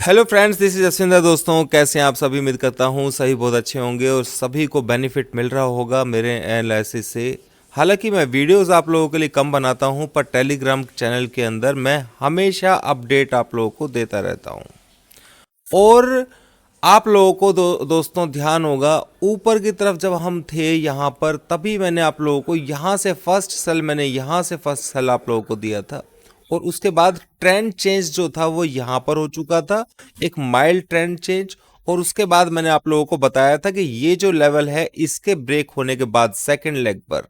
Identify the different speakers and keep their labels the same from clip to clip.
Speaker 1: Hello friends, this is Jaswinder. दोस्तों, कैसे हैं आप सभी? उम्मीद करता हूँ सभी बहुत अच्छे होंगे और सभी को बेनिफिट मिल रहा होगा मेरे एनालिसिस से। हालांकि मैं वीडियोस आप लोगों के लिए कम बनाता हूँ, पर टेलीग्राम चैनल के अंदर मैं हमेशा अपडेट आप लोगों को देता रहता हूँ। और आप लोगों को दोस्तों ध्यान होगा, ऊपर की तरफ जब हम थे यहाँ पर, तभी मैंने आप लोगों को यहाँ से फर्स्ट सेल आप लोगों को दिया था। और उसके बाद ट्रेंड चेंज जो था वो यहाँ पर हो चुका था, एक माइल्ड ट्रेंड चेंज। और उसके बाद मैंने आप लोगों को बताया था कि ये जो लेवल है, इसके ब्रेक होने के बाद सेकंड लेग पर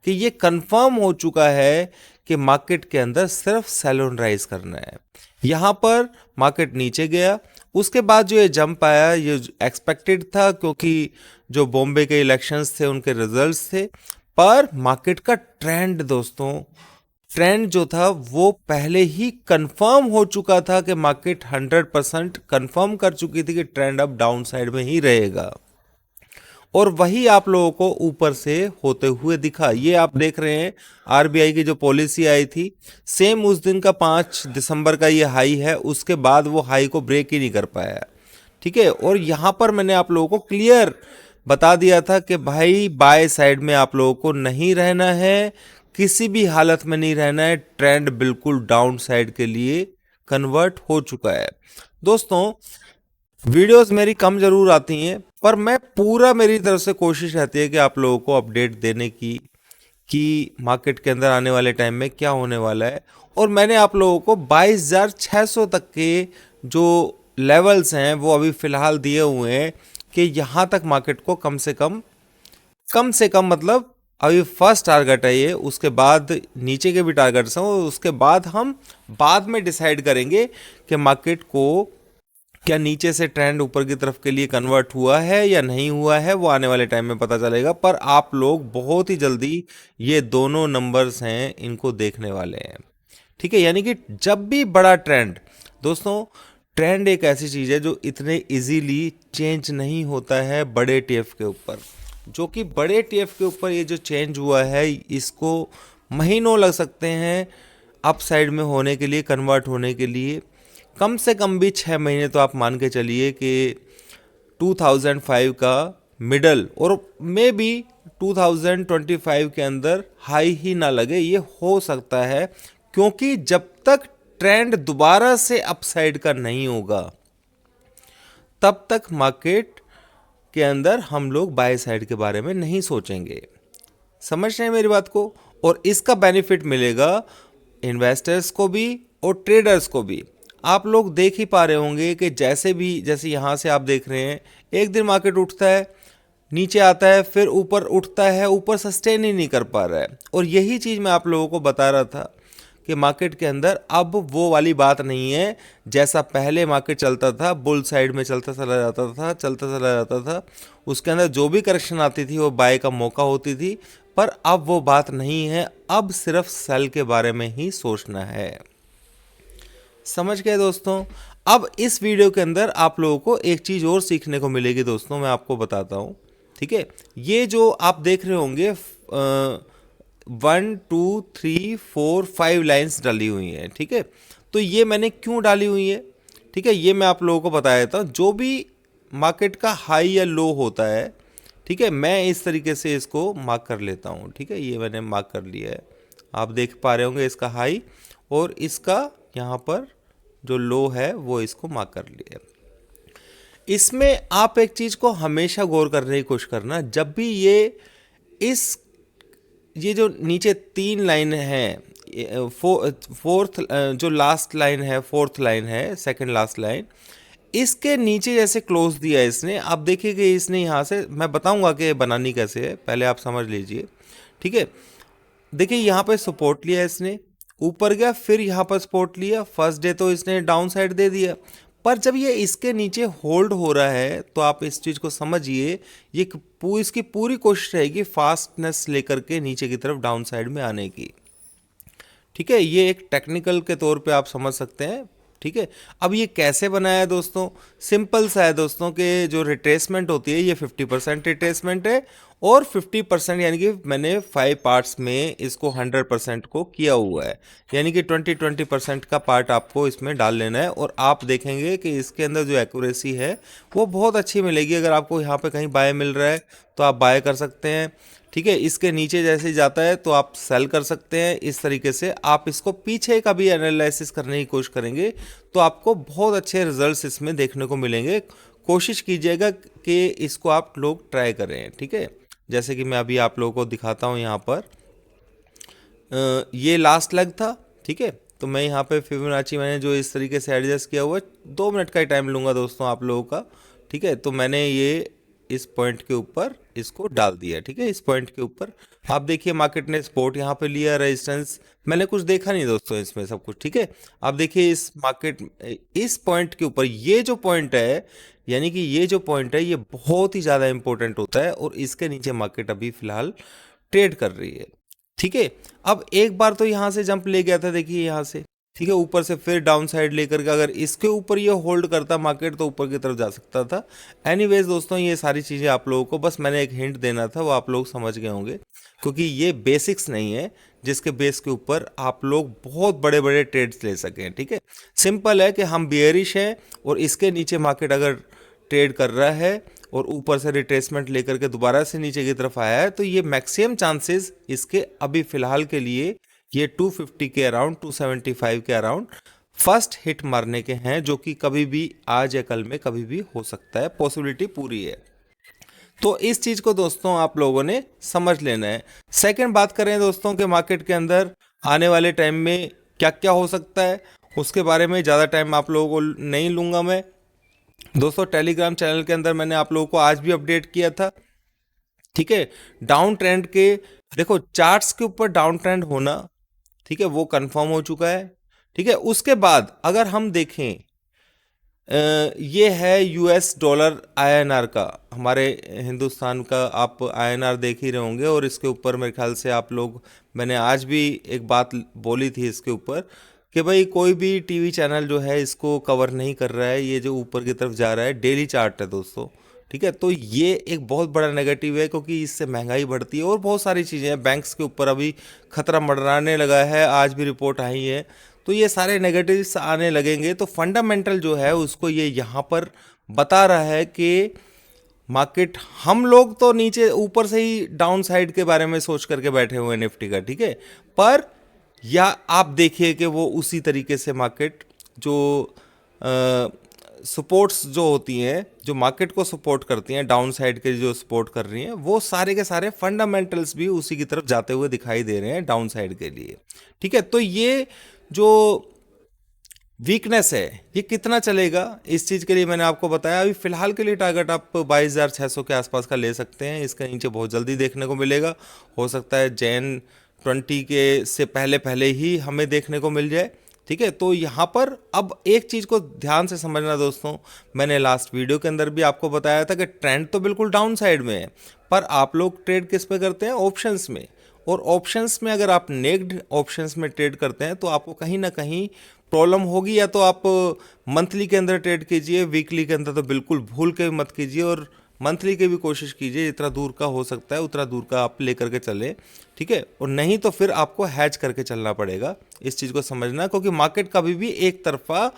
Speaker 1: कि ये कंफर्म हो चुका है कि मार्केट के अंदर सिर्फ सेल ऑन राइज करना है। यहाँ पर मार्केट नीचे गया, उसके बाद जो ये जंप आया ये एक्सपेक्टेड था, क्योंकि जो बॉम्बे के इलेक्शंस थे उनके रिजल्ट्स थे। पर मार्केट का ट्रेंड दोस्तों, ट्रेंड जो था वो पहले ही कंफर्म हो चुका था कि मार्केट 100% कंफर्म कर चुकी थी कि ट्रेंड अब डाउन साइड में ही रहेगा। और वही आप लोगों को ऊपर से होते हुए दिखा। ये आप देख रहे हैं आरबीआई की जो पॉलिसी आई थी, सेम उस दिन का 5 दिसंबर का ये हाई है, उसके बाद वो हाई को ब्रेक ही नहीं कर पाया। ठीक है, और यहां पर मैंने आप लोगों को क्लियर बता दिया था कि भाई बाय साइड में आप लोगों को नहीं रहना है, किसी भी हालत में नहीं रहना है। ट्रेंड बिल्कुल डाउन साइड के लिए कन्वर्ट हो चुका है। दोस्तों, वीडियोस मेरी कम जरूर आती हैं, पर मैं पूरा, मेरी तरफ से कोशिश रहती है कि आप लोगों को अपडेट देने की कि मार्केट के अंदर आने वाले टाइम में क्या होने वाला है। और मैंने आप लोगों को 22,600 तक के जो लेवल्स हैं वो अभी फिलहाल दिए हुए हैं कि यहाँ तक मार्केट को कम से कम मतलब अभी फर्स्ट टारगेट है ये। उसके बाद नीचे के भी टारगेट्स हैं, और उसके बाद हम बाद में डिसाइड करेंगे कि मार्केट को क्या नीचे से ट्रेंड ऊपर की तरफ के लिए कन्वर्ट हुआ है या नहीं हुआ है, वो आने वाले टाइम में पता चलेगा। पर आप लोग बहुत ही जल्दी ये दोनों नंबर्स हैं इनको देखने वाले हैं। ठीक है, यानी कि जब भी बड़ा ट्रेंड, दोस्तों ट्रेंड एक ऐसी चीज है जो इतने इजीली चेंज नहीं होता है बड़े टीएफ के ऊपर। जो कि बड़े टीएफ के ऊपर ये जो चेंज हुआ है, इसको महीनों लग सकते हैं अप साइड में होने के लिए, कन्वर्ट होने के लिए। कम से कम भी 6 महीने तो आप मान के चलिए कि 2005 का मिडल और मे बी 2025 के अंदर हाई ही ना लगे, ये हो सकता है। क्योंकि जब तक ट्रेंड दोबारा से अपसाइड का नहीं होगा, तब तक मार्केट के अंदर हम लोग बाय साइड के बारे में नहीं सोचेंगे। समझ रहे हैं मेरी बात को? और इसका बेनिफिट मिलेगा इन्वेस्टर्स को भी और ट्रेडर्स को भी। आप लोग देख ही पा रहे होंगे कि जैसे यहाँ से आप देख रहे हैं, एक दिन मार्केट उठता है, नीचे आता है, फिर ऊपर उठता है, ऊपर सस्टेन ही नहीं कर पा रहा है। और यही चीज़ मैं आप लोगों को बता रहा था कि मार्केट के अंदर अब वो वाली बात नहीं है जैसा पहले मार्केट चलता था। बुल साइड में चलता चला जाता था, उसके अंदर जो भी करेक्शन आती थी वो बाय का मौका होती थी। पर अब वो बात नहीं है, अब सिर्फ सेल के बारे में ही सोचना है। समझ गए दोस्तों? अब इस वीडियो के अंदर आप लोगों को एक चीज़ और सीखने को मिलेगी दोस्तों, मैं आपको बताता हूँ। ठीक है, ये जो आप देख रहे होंगे 1 2 3 4 5 लाइन्स डाली हुई हैं। ठीक है, तो ये मैंने क्यों डाली हुई है, ठीक है, ये मैं आप लोगों को बता देता हूँ। जो भी मार्केट का हाई या लो होता है, ठीक है, मैं इस तरीके से इसको मार्क कर लेता हूँ। ठीक है, ये मैंने मार्क कर लिया है, आप देख पा रहे होंगे इसका हाई और इसका यहाँ पर जो लो है वो इसको मार्क कर लिया। इसमें आप एक चीज को हमेशा गौर करने की कोशिश करना, जब भी ये जो नीचे 3 लाइन है, फोर्थ जो लास्ट लाइन है, फोर्थ लाइन है, सेकंड लास्ट लाइन, इसके नीचे जैसे क्लोज दिया है इसने, आप देखिए कि इसने यहाँ से, मैं बताऊंगा कि बनानी कैसे है, पहले आप समझ लीजिए। ठीक है, देखिए यहाँ पे सपोर्ट लिया इसने, ऊपर गया, फिर यहाँ पर सपोर्ट लिया। फर्स्ट डे तो इसने डाउन साइड दे दिया, पर जब ये इसके नीचे होल्ड हो रहा है तो आप इस चीज़ को समझिए, ये इसकी पूरी कोशिश रहेगी फास्टनेस लेकर के नीचे की तरफ डाउन साइड में आने की। ठीक है, ये एक टेक्निकल के तौर पे आप समझ सकते हैं। ठीक है। अब ये कैसे बनाया है दोस्तों, सिंपल सा है दोस्तों कि जो रिट्रेसमेंट होती है ये 50% रिट्रेसमेंट है और 50% यानी कि मैंने 5 पार्ट्स में इसको 100% को किया हुआ है, यानी कि 20% का पार्ट आपको इसमें डाल लेना है और आप देखेंगे कि इसके अंदर जो एक्यूरेसी है वो बहुत अच्छी मिलेगी। अगर आपको यहाँ पे कहीं बाय मिल रहा है तो आप बाय कर सकते हैं, ठीक है। इसके नीचे जैसे ही जाता है तो आप सेल कर सकते हैं। इस तरीके से आप इसको पीछे का भी एनालिसिस करने की कोशिश करेंगे तो आपको बहुत अच्छे रिजल्ट्स इसमें देखने को मिलेंगे। कोशिश कीजिएगा कि इसको आप लोग ट्राई करें, ठीक है। जैसे कि मैं अभी आप लोगों को दिखाता हूँ यहाँ पर, ये लास्ट लेग था, ठीक है। तो मैं यहाँ पे फिबोनाची मैंने जो इस तरीके से एडजस्ट किया हुआ है, 2 मिनट का ही टाइम लूँगा दोस्तों आप लोगों का, ठीक है। तो मैंने ये इस पॉइंट के ऊपर इसको डाल दिया, ठीक है। इस पॉइंट के ऊपर आप देखिए मार्केट ने सपोर्ट यहाँ पे लिया, रेजिस्टेंस मैंने कुछ देखा नहीं दोस्तों इसमें सब कुछ, ठीक है। आप देखिए इस मार्केट इस पॉइंट के ऊपर ये जो पॉइंट है, यानी कि ये जो पॉइंट है ये बहुत ही ज़्यादा इंपॉर्टेंट होता है और इसके नीचे मार्केट अभी फिलहाल ट्रेड कर रही है, ठीक है। अब एक बार तो यहाँ से जंप ले गया था, देखिए यहाँ से, ठीक है, ऊपर से फिर डाउन साइड लेकर के अगर इसके ऊपर ये होल्ड करता मार्केट तो ऊपर की तरफ जा सकता था। एनीवेज दोस्तों ये सारी चीज़ें आप लोगों को बस मैंने एक हिंट देना था, वो आप लोग समझ गए होंगे, क्योंकि ये बेसिक्स नहीं है जिसके बेस के ऊपर आप लोग बहुत बड़े बड़े ट्रेड्स ले सकें, ठीक है। सिंपल है कि हम बियरिश हैं और इसके नीचे मार्केट अगर ट्रेड कर रहा है और ऊपर से रिट्रेसमेंट लेकर के दोबारा से नीचे की तरफ आया है तो ये मैक्सिमम चांसेस इसके अभी फिलहाल के लिए ये 250 के अराउंड, 275 के अराउंड फर्स्ट हिट मारने के हैं, जो कि कभी भी आज या कल में कभी भी हो सकता है, पॉसिबिलिटी पूरी है। तो इस चीज को दोस्तों आप लोगों ने समझ लेना है। सेकंड बात करें दोस्तों के मार्केट के अंदर आने वाले टाइम में क्या क्या हो सकता है, उसके बारे में ज़्यादा टाइम आप लोगों को नहीं लूँगा मैं दोस्तों। टेलीग्राम चैनल के अंदर मैंने आप लोगों को आज भी अपडेट किया था, ठीक है। डाउन ट्रेंड के देखो चार्ट्स के ऊपर डाउन ट्रेंड होना, ठीक है, वो कंफर्म हो चुका है, ठीक है। उसके बाद अगर हम देखें ये है यूएस डॉलर आईएनआर का, हमारे हिंदुस्तान का आप आईएनआर देख ही रहे होंगे और इसके ऊपर मेरे ख्याल से आप लोग, मैंने आज भी एक बात बोली थी इसके ऊपर कि भाई कोई भी टीवी चैनल जो है इसको कवर नहीं कर रहा है, ये जो ऊपर की तरफ जा रहा है डेली चार्ट है दोस्तों, ठीक है। तो ये एक बहुत बड़ा नेगेटिव है क्योंकि इससे महंगाई बढ़ती है और बहुत सारी चीज़ें हैं, बैंक्स के ऊपर अभी खतरा मंडराने लगा है, आज भी रिपोर्ट आई है। तो ये सारे नेगेटिव्स आने लगेंगे तो फंडामेंटल जो है उसको ये यहाँ पर बता रहा है कि मार्केट, हम लोग तो नीचे ऊपर से ही डाउन साइड के बारे में सोच करके बैठे हुए हैं निफ्टी का, ठीक है। पर या आप देखिए कि वो उसी तरीके से मार्केट जो सपोर्ट्स जो होती हैं, जो मार्केट को सपोर्ट करती हैं, डाउन साइड के जो सपोर्ट कर रही हैं, वो सारे के सारे फंडामेंटल्स भी उसी की तरफ जाते हुए दिखाई दे रहे हैं डाउन साइड के लिए, ठीक है। तो ये जो वीकनेस है ये कितना चलेगा, इस चीज़ के लिए मैंने आपको बताया। अभी फिलहाल के लिए टारगेट आप 22,600 के आसपास का ले सकते हैं, इसके नीचे बहुत जल्दी देखने को मिलेगा, हो सकता है जैन 20 के से पहले पहले ही हमें देखने को मिल जाए, ठीक है। तो यहाँ पर अब एक चीज़ को ध्यान से समझना दोस्तों, मैंने लास्ट वीडियो के अंदर भी आपको बताया था कि ट्रेंड तो बिल्कुल डाउन साइड में है, पर आप लोग ट्रेड किस पे करते हैं, ऑप्शंस में। और ऑप्शंस में अगर आप नेक्ड ऑप्शंस में ट्रेड करते हैं तो आपको कहीं ना कहीं प्रॉब्लम होगी। या तो आप मंथली के अंदर ट्रेड कीजिए, वीकली के अंदर तो बिल्कुल भूल के मत कीजिए, और मंथली की भी कोशिश कीजिए, जितना दूर का हो सकता है उतना दूर का आप लेकर के चलें, ठीक है। और नहीं तो फिर आपको हैच करके चलना पड़ेगा, इस चीज़ को समझना, क्योंकि मार्केट कभी भी एक तरफा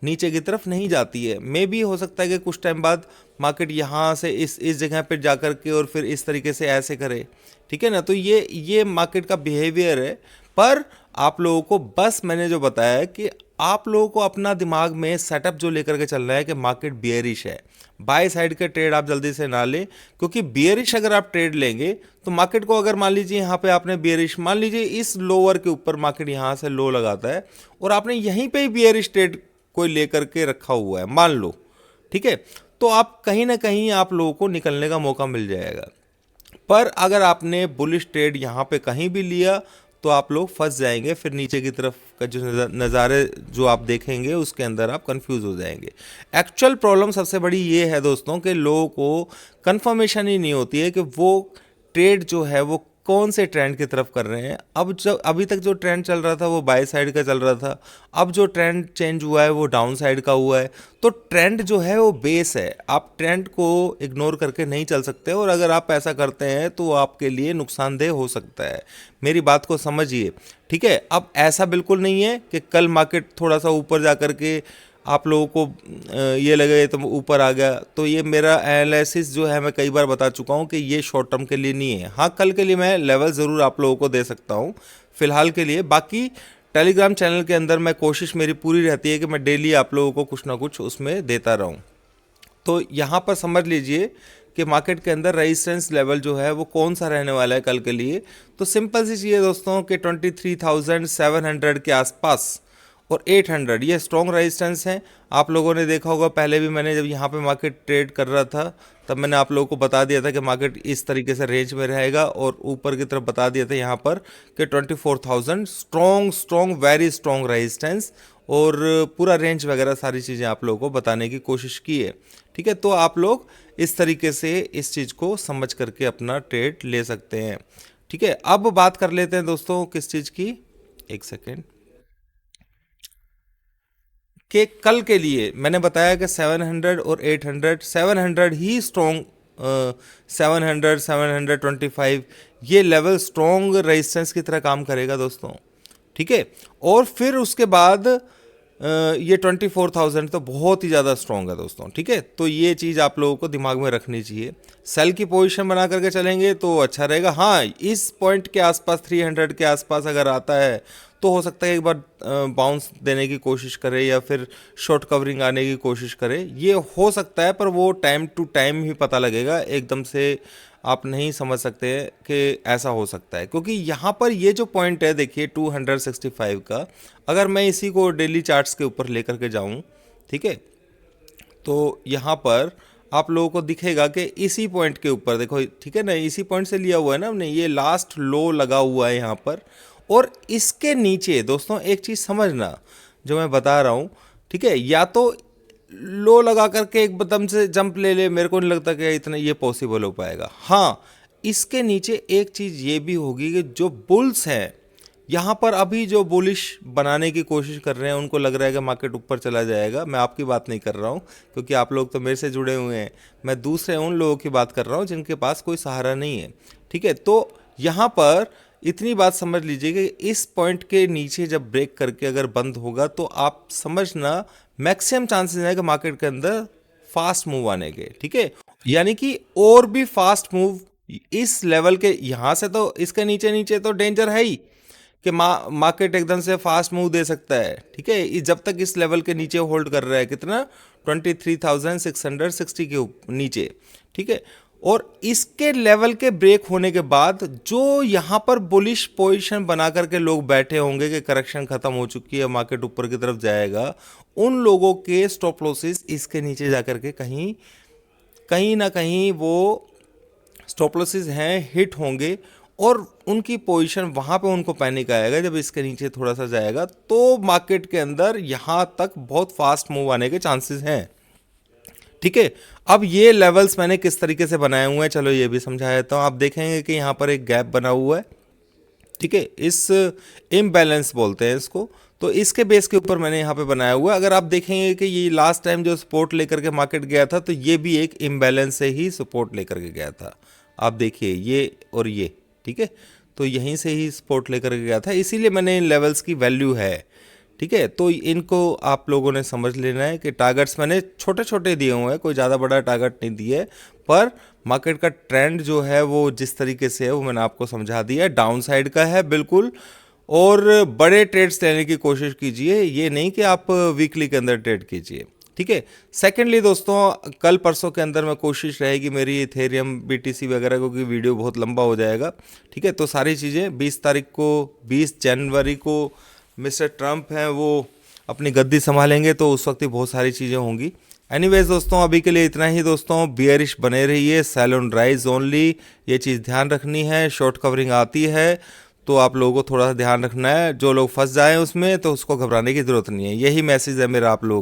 Speaker 1: नीचे की तरफ नहीं जाती है। मे भी हो सकता है कि कुछ टाइम बाद मार्केट यहाँ से इस जगह पर जा कर के और फिर इस तरीके से ऐसे करे, ठीक है ना। तो ये मार्केट का बिहेवियर है। पर आप लोगों को बस मैंने जो बताया है कि आप लोगों को अपना दिमाग में सेटअप जो लेकर के चलना है कि मार्केट बियरिश है, बाय साइड के ट्रेड आप जल्दी से ना लें, क्योंकि बियरिश अगर आप ट्रेड लेंगे तो मार्केट को, अगर मान लीजिए यहाँ पे आपने बियरिश, मान लीजिए इस लोअर के ऊपर मार्केट यहाँ से लो लगाता है और आपने यहीं पे ही बियरिश ट्रेड कोई लेकर के रखा हुआ है, मान लो, ठीक है, तो आप कहीं ना कहीं आप लोगों को निकलने का मौका मिल जाएगा। पर अगर आपने बुलिश ट्रेड यहाँ पे कहीं भी लिया तो आप लोग फंस जाएंगे, फिर नीचे की तरफ का जो नज़ारे जो आप देखेंगे उसके अंदर आप कंफ्यूज हो जाएंगे। एक्चुअल प्रॉब्लम सबसे बड़ी ये है दोस्तों कि लोगों को कंफर्मेशन ही नहीं होती है कि वो ट्रेड जो है वो कौन से ट्रेंड की तरफ कर रहे हैं। अब जो अभी तक जो ट्रेंड चल रहा था वो बाय साइड का चल रहा था, अब जो ट्रेंड चेंज हुआ है वो डाउन साइड का हुआ है। तो ट्रेंड जो है वो बेस है, आप ट्रेंड को इग्नोर करके नहीं चल सकते, और अगर आप ऐसा करते हैं तो वो आपके लिए नुकसानदेह हो सकता है। मेरी बात को समझिए, ठीक है। अब ऐसा बिल्कुल नहीं है कि कल मार्केट थोड़ा सा ऊपर जा कर के आप लोगों को ये लगे तो ऊपर आ गया, तो ये मेरा एनालिसिस जो है मैं कई बार बता चुका हूँ कि ये शॉर्ट टर्म के लिए नहीं है। हाँ, कल के लिए मैं लेवल ज़रूर आप लोगों को दे सकता हूँ फिलहाल के लिए। बाकी टेलीग्राम चैनल के अंदर मैं कोशिश मेरी पूरी रहती है कि मैं डेली आप लोगों को कुछ ना कुछ उसमें देता रहूँ। तो यहाँ पर समझ लीजिए कि मार्केट के अंदर रेजिस्टेंस लेवल जो है वो कौन सा रहने वाला है कल के लिए। तो सिंपल सी चीज़ है दोस्तों कि 23,700 के आसपास और 800 ये स्ट्रॉन्ग रेजिस्टेंस हैं। आप लोगों ने देखा होगा, पहले भी मैंने जब यहाँ पे मार्केट ट्रेड कर रहा था तब मैंने आप लोगों को बता दिया था कि मार्केट इस तरीके से रेंज में रहेगा, और ऊपर की तरफ बता दिया था यहाँ पर कि 24,000 स्ट्रॉन्ग वेरी स्ट्रॉन्ग रेजिस्टेंस, और पूरा रेंज वगैरह सारी चीज़ें आप लोगों को बताने की कोशिश की है, ठीक है। तो आप लोग इस तरीके से इस चीज़ को समझ करके अपना ट्रेड ले सकते हैं, ठीक है। अब बात कर लेते हैं दोस्तों किस चीज़ की, एक सेकेंड, कि कल के लिए मैंने बताया कि 700 और 800, 700 ही स्ट्रॉन्ग, 700 725 ये लेवल स्ट्रॉन्ग रेजिस्टेंस की तरह काम करेगा दोस्तों, ठीक है। और फिर उसके बाद ये 24,000 तो बहुत ही ज़्यादा स्ट्रॉन्ग है दोस्तों, ठीक है। तो ये चीज़ आप लोगों को दिमाग में रखनी चाहिए। सेल की पोजीशन बना करके चलेंगे तो अच्छा रहेगा। हाँ, इस पॉइंट के आसपास 300 के आसपास अगर आता है तो हो सकता है एक बार बाउंस देने की कोशिश करे या फिर शॉर्ट कवरिंग आने की कोशिश करे, ये हो सकता है, पर वो टाइम टू टाइम ही पता लगेगा, एकदम से आप नहीं समझ सकते कि ऐसा हो सकता है। क्योंकि यहाँ पर ये जो पॉइंट है देखिए 265 का, अगर मैं इसी को डेली चार्ट्स के ऊपर लेकर के जाऊँ, ठीक है, तो यहाँ पर आप लोगों को दिखेगा कि इसी पॉइंट के ऊपर देखो, ठीक है ना, इसी पॉइंट से लिया हुआ है ना हमने, ये लास्ट लो लगा हुआ है यहाँ पर, और इसके नीचे दोस्तों एक चीज़ समझना जो मैं बता रहा हूँ, ठीक है, या तो लो लगा करके एकदम से जंप ले ले, मेरे को नहीं लगता कि इतना ये पॉसिबल हो पाएगा। हाँ, इसके नीचे एक चीज़ ये भी होगी कि जो बुल्स हैं यहाँ पर अभी जो बुलिश बनाने की कोशिश कर रहे हैं, उनको लग रहा है कि मार्केट ऊपर चला जाएगा। मैं आपकी बात नहीं कर रहा हूँ क्योंकि आप लोग तो मेरे से जुड़े हुए हैं, मैं दूसरे उन लोगों की बात कर रहा हूँ जिनके पास कोई सहारा नहीं है, ठीक है। तो यहाँ पर इतनी बात समझ लीजिए कि इस पॉइंट के नीचे जब ब्रेक करके अगर बंद होगा तो आप समझना मैक्सिमम चांसेस है कि मार्केट के अंदर फास्ट मूव आने के, ठीक है। यानी कि और भी फास्ट मूव इस लेवल के यहाँ से, तो इसके नीचे नीचे तो डेंजर है ही कि मार्केट एकदम से फास्ट मूव दे सकता है, ठीक है। जब तक इस लेवल के नीचे होल्ड कर रहा है, कितना 23,660 के नीचे, ठीक है। और इसके लेवल के ब्रेक होने के बाद जो यहाँ पर बुलिश पोजीशन बना करके लोग बैठे होंगे कि करेक्शन खत्म हो चुकी है, मार्केट ऊपर की तरफ जाएगा, उन लोगों के स्टॉप लॉसेस इसके नीचे जाकर के कहीं कहीं ना कहीं वो स्टॉप लॉसेस हैं हिट होंगे, और उनकी पोजीशन वहाँ पे उनको पैनिक आएगा जब इसके नीचे थोड़ा सा जाएगा, तो मार्केट के अंदर यहाँ तक बहुत फास्ट मूव आने के चांसेस हैं, ठीक है। अब ये लेवल्स मैंने किस तरीके से बनाए हुए हैं, चलो ये भी समझा देता हूँ। आप देखेंगे कि यहाँ पर एक गैप बना हुआ है, ठीक है, इस इम्बैलेंस बोलते हैं इसको, तो इसके बेस के ऊपर मैंने यहाँ पे बनाया हुआ है। अगर आप देखेंगे कि ये लास्ट टाइम जो सपोर्ट लेकर के मार्केट गया था, तो ये भी एक इम्बैलेंस से ही सपोर्ट लेकर के गया था। आप देखिए ये और ये, ठीक है, तो यहीं से ही सपोर्ट लेकर के गया था, इसीलिए मैंने इन लेवल्स की वैल्यू है, ठीक है। तो इनको आप लोगों ने समझ लेना है कि टारगेट्स मैंने छोटे छोटे दिए हुए हैं, कोई ज़्यादा बड़ा टारगेट नहीं दिए, पर मार्केट का ट्रेंड जो है वो जिस तरीके से है वो मैंने आपको समझा दिया है, डाउन साइड का है बिल्कुल, और बड़े ट्रेड्स लेने की कोशिश कीजिए, ये नहीं कि आप वीकली के अंदर ट्रेड कीजिए, ठीक है। सेकेंडली दोस्तों, कल परसों के अंदर मैं कोशिश रहेगी मेरी इथेरियम बीटीसी वगैरह, क्योंकि वीडियो बहुत लंबा हो जाएगा, ठीक है। तो सारी चीज़ें 20 तारीख को, 20 जनवरी को मिस्टर ट्रम्प हैं वो अपनी गद्दी संभालेंगे, तो उस वक्त ही बहुत सारी चीज़ें होंगी। एनीवेज दोस्तों, अभी के लिए इतना ही दोस्तों, बियरिश बने रहिए, सेल ऑन राइज ओनली, ये चीज़ ध्यान रखनी है। शॉर्ट कवरिंग आती है तो आप लोगों को थोड़ा सा ध्यान रखना है, जो लोग फंस जाएं उसमें तो उसको घबराने की ज़रूरत नहीं है, यही मैसेज है मेरा आप लोगों